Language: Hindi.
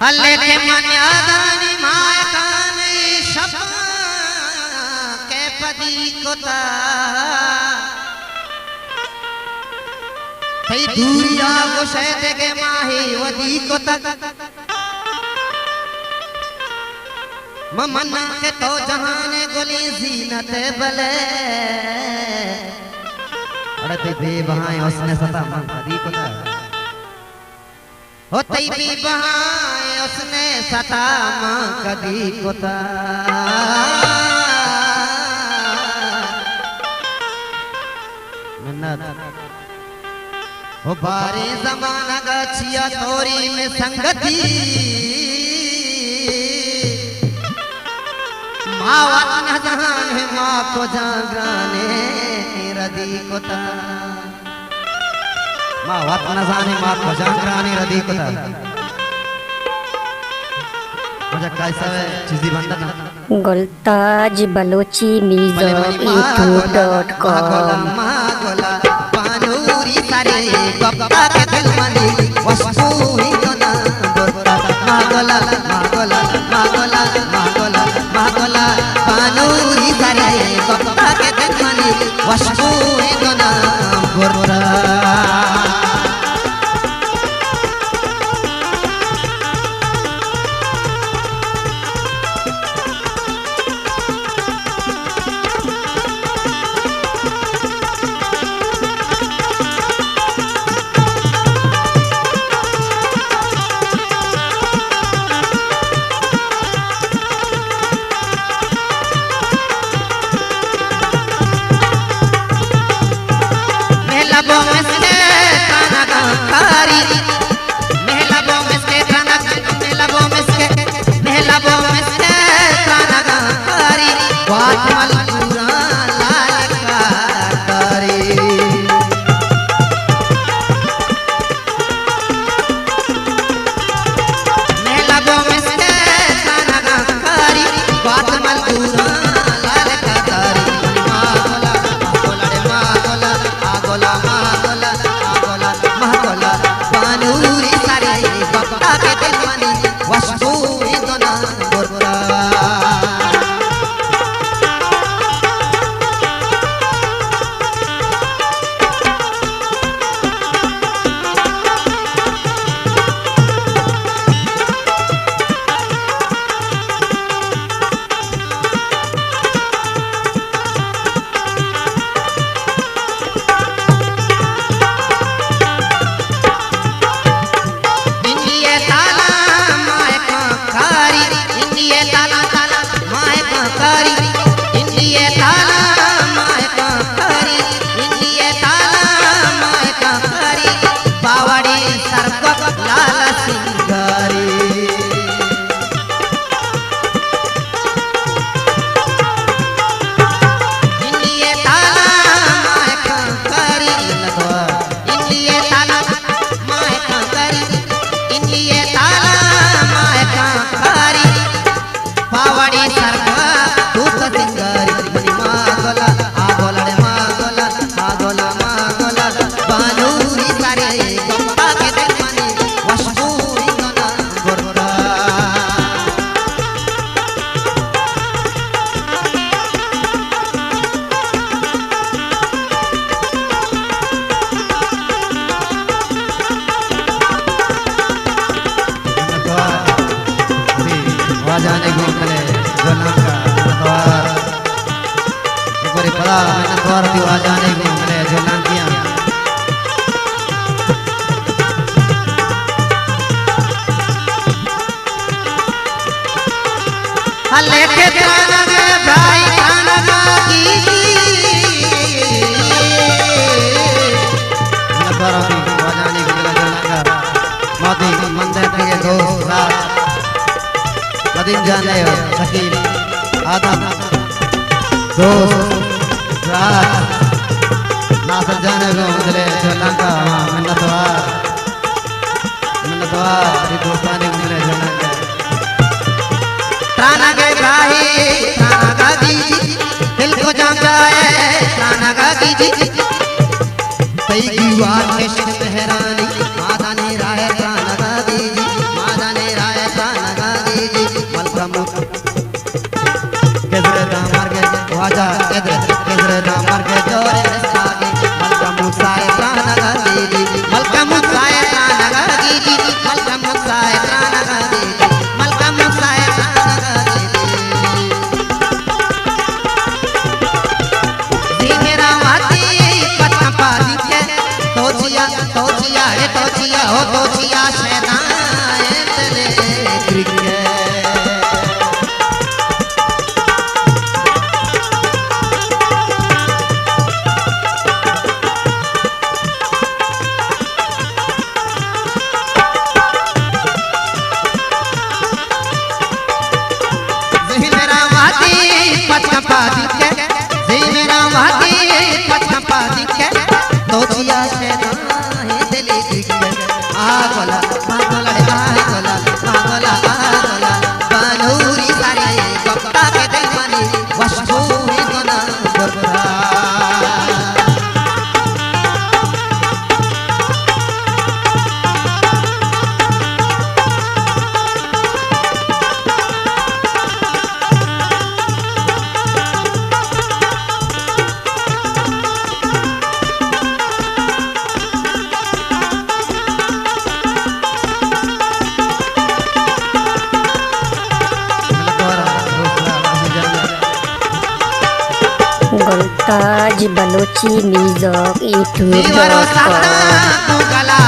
हल्ले के मन्यादानी माय काने शब के पदी कोता थई दूरिया को शहद के माही वदी कोता ममना के तो जहाने गोली जीनत बले अरे ते बेबहाए उसने सता मन कदी कोता हो तई बेबहाए उसने सता मन कदी कोता मिन्नत हो बारे जमाना गछिया तोरी में संगति मावत न जहान है माँ को जागराने रदी कोता मावत न जाने माँ को जागराने रदी कोता मुझे कैसा है चीज़ी बंदा ना गुलताज बलोची music@youtube.com मागोला पानूरी सारे गप्पा के दिल मनी वस्तु ही तो ना मागोला मागोला मागोला मागोला मागोला पानूरी सारे गप्पा के दिल मनी वस्तु ही तो ना गोरा जाने को मिले जोना का द्वार एक बार पता मैंने द्वार दिवा जाने को मिले जोना किया हल्ले के ताना के भाई ताना की मैं द्वार दिवा जाने को मिले जोना का मोदी मंदिर के दोस्त रात दिन जाने हो शकील आदम दोस्त रात नासर जाने को मुझे जोलंका मिन्नतवार ये दोस्ताने को मुझे जोलंका त्राना के भाई त्राना का दीजी दिल को जान जाए त्राना का दीजी तई की वाट में मेहरानी माता ने राय त्राना का दीजी माता ने राय दिखे जे मेरा वादी छपा दिखे तो जिया से ना दिले दिखे आ गोला बनूरी सारे गप्पा के दिल मानी वस्तु ही गना बरबरा गोलताज बलोची म्यूजिक दीवारों साता तू गला